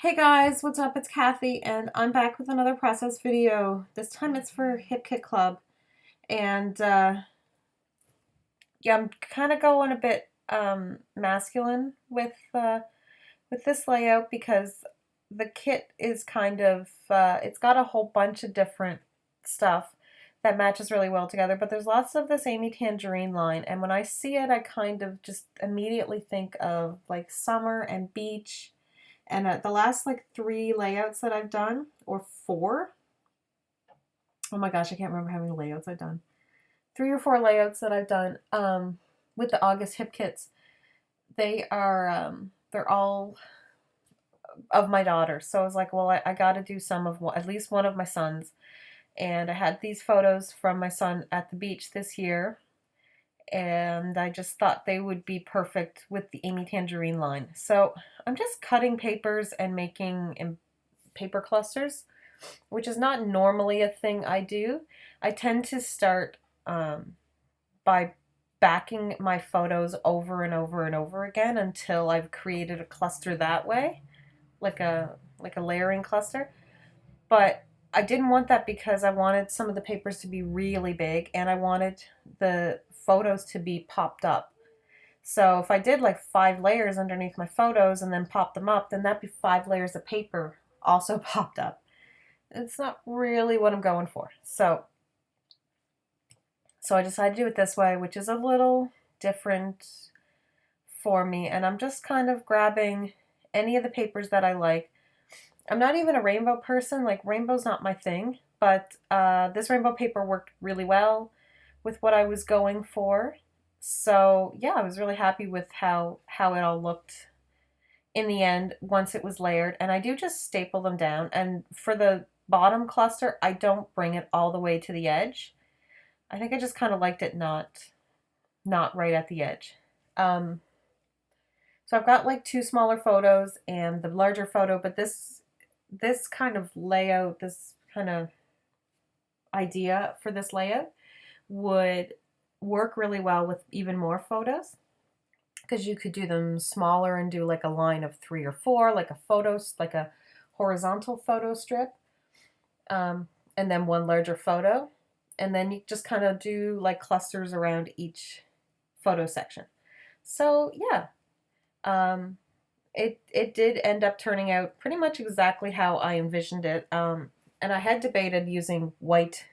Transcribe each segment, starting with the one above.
Hey guys, what's up? It's Kathy, and I'm back with another process video. This time it's for Hip Kit Club, and yeah, I'm kind of going a bit masculine with this layout because the kit is kind of it's got a whole bunch of different stuff that matches really well together. But there's lots of this Amy Tangerine line, and when I see it, I kind of just immediately think of like summer and beach. And the last like three layouts that I've done, or four, oh my gosh, I can't remember how many layouts I've done. Three or four layouts that I've done with the August hip kits. They're all of my daughters. So I was like, well, I got to do some of at least one of my sons. And I had these photos from my son at the beach this year. And I just thought they would be perfect with the Amy Tangerine line. So I'm just cutting papers and making paper clusters, which is not normally a thing I do. I tend to start by backing my photos over and over and over again until I've created a cluster that way, like a layering cluster. But I didn't want that because I wanted some of the papers to be really big and I wanted the photos to be popped up. So if I did like 5 layers underneath my photos and then pop them up, then that'd be 5 layers of paper also popped up. It's not really what I'm going for. So I decided to do it this way, which is a little different for me. And I'm just kind of grabbing any of the papers that I like. I'm not even a rainbow person. Like, rainbow's not my thing. But this rainbow paper worked really well with what I was going for. So yeah, I was really happy with how it all looked in the end once it was layered. And I do just staple them down. And for the bottom cluster, I don't bring it all the way to the edge. I think I just kind of liked it not right at the edge. Um, so I've got like two smaller photos and the larger photo, but this kind of layout, this kind of idea for this layout would work really well with even more photos because you could do them smaller and do like a line of 3 or 4, like a horizontal photo strip, and then one larger photo. And then you just kind of do like clusters around each photo section. So yeah, it did end up turning out pretty much exactly how I envisioned it. And I had debated using white,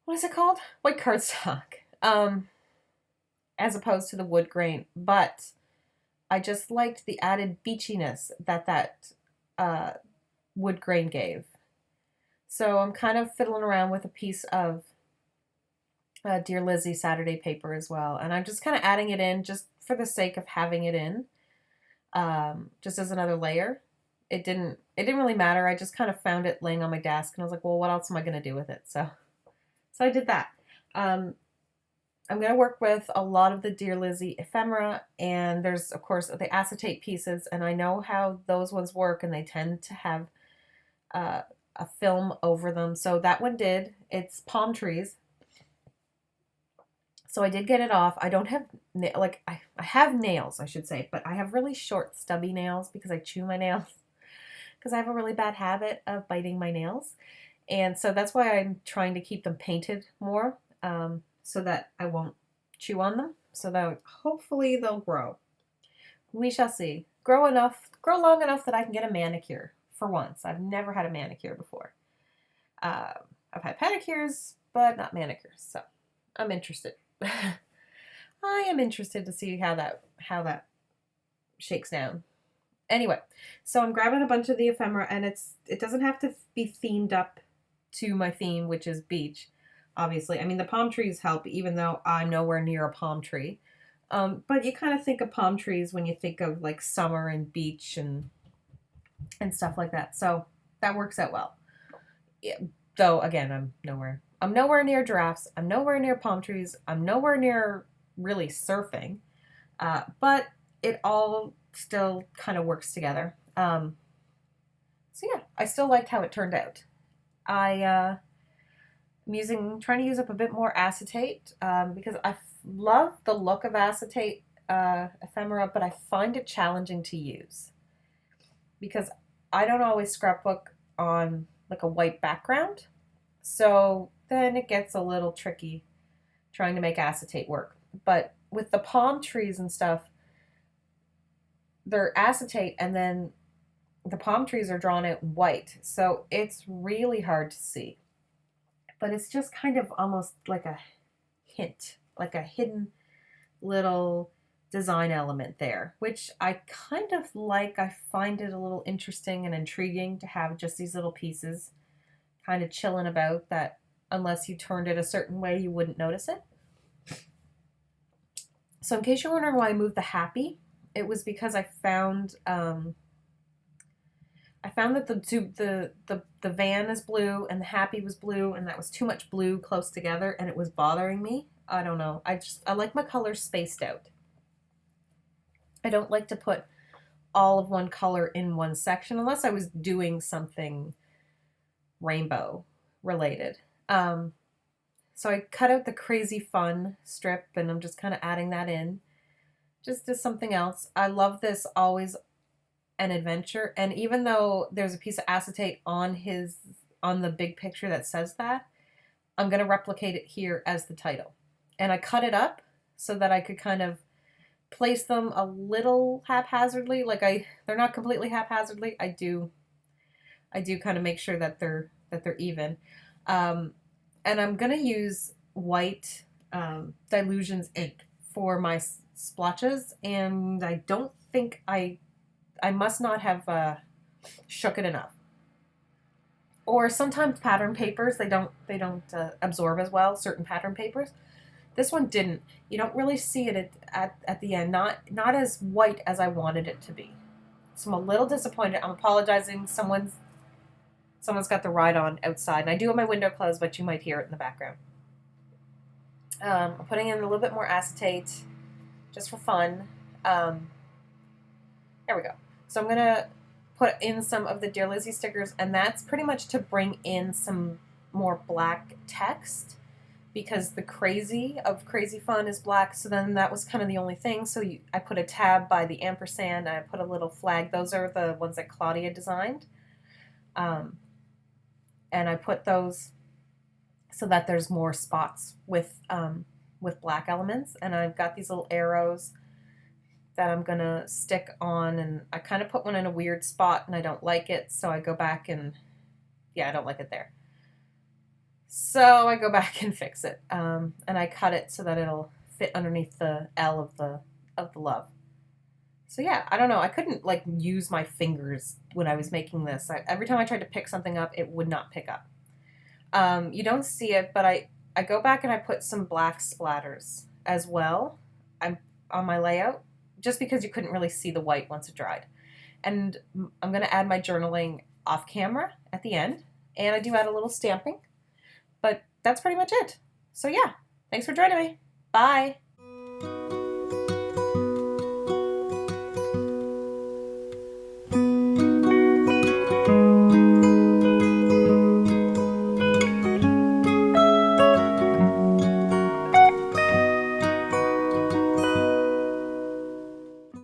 what is it called? White cardstock, as opposed to the wood grain. But I just liked the added beachiness that uh, wood grain gave. So I'm kind of fiddling around with a piece of Dear Lizzie Saturday paper as well. And I'm just kind of adding it in just for the sake of having it in, just as another layer. It didn't really matter. I just kind of found it laying on my desk and I was like, well, what else am I going to do with it? So I did that. Um, I'm going to work with a lot of the Dear Lizzie ephemera, and there's, of course, the acetate pieces, and I know how those ones work, and they tend to have uh, a film over them. So that one did. It's palm trees. So I did get it off. I don't have, I have nails, I should say, but I have really short, stubby nails because I chew my nails because I have a really bad habit of biting my nails. And so that's why I'm trying to keep them painted more, so that I won't chew on them, so that hopefully they'll grow. We shall see. Grow long enough that I can get a manicure for once. I've never had a manicure before. Uh, I've had pedicures, but not manicures, so I'm interested. I am interested to see how that shakes down. Anyway, so I'm grabbing a bunch of the ephemera, and it doesn't have to be themed up to my theme, which is beach. Obviously, I mean the palm trees help, even though I'm nowhere near a palm tree. But you kind of think of palm trees when you think of like summer and beach and stuff like that. So that works out well. Yeah, though again, I'm nowhere near giraffes. I'm nowhere near palm trees. I'm nowhere near really surfing. But it all still kind of works together. So yeah, I still liked how it turned out. I'm trying to use up a bit more acetate because I love the look of acetate ephemera, but I find it challenging to use. because I don't always scrapbook on like a white background. So then it gets a little tricky trying to make acetate work. But with the palm trees and stuff, they're acetate and then the palm trees are drawn out in white. So it's really hard to see. But it's just kind of almost like a hint, like a hidden little design element there, which I kind of like. I find it a little interesting and intriguing to have just these little pieces kind of chilling about that unless you turned it a certain way, you wouldn't notice it. So in case you're wondering why I moved the happy, it was because I found that the van is blue and the happy was blue, and that was too much blue close together, and it was bothering me. I don't know. I like my colors spaced out. I don't like to put all of one color in one section unless I was doing something rainbow related. So I cut out the crazy fun strip and I'm just kind of adding that in just as something else. I love this always an adventure, and even though there's a piece of acetate on the big picture that says that, I'm going to replicate it here as the title. And I cut it up so that I could kind of place them a little haphazardly. They're not completely haphazardly. I do kind of make sure that they're even. And I'm gonna use white Dylusions ink for my splotches, and I don't think I must not have shook it enough. Or sometimes pattern papers, they don't absorb as well, certain pattern papers. This one didn't. You don't really see it at the end, not as white as I wanted it to be. So I'm a little disappointed. I'm apologizing. Someone's got the ride on outside, and I do have my window closed, but you might hear it in the background. I'm putting in a little bit more acetate just for fun. There we go. So I'm going to put in some of the Dear Lizzie stickers, and that's pretty much to bring in some more black text, because the crazy of Crazy Fun is black, so then that was kind of the only thing. So I put a tab by the ampersand, and I put a little flag. Those are the ones that Claudia designed. And I put those so that there's more spots with black elements. And I've got these little arrows that I'm gonna stick on, and I kind of put one in a weird spot and I don't like it, so I go back and I don't like it there. So I go back and fix it, and I cut it so that it'll fit underneath the L of the love. So yeah, I don't know. I couldn't use my fingers when I was making this. Every time I tried to pick something up, it would not pick up. You don't see it, but I go back and I put some black splatters as well. I'm on my layout, just because you couldn't really see the white once it dried. And I'm going to add my journaling off camera at the end, and I do add a little stamping. But that's pretty much it. So yeah, thanks for joining me. Bye.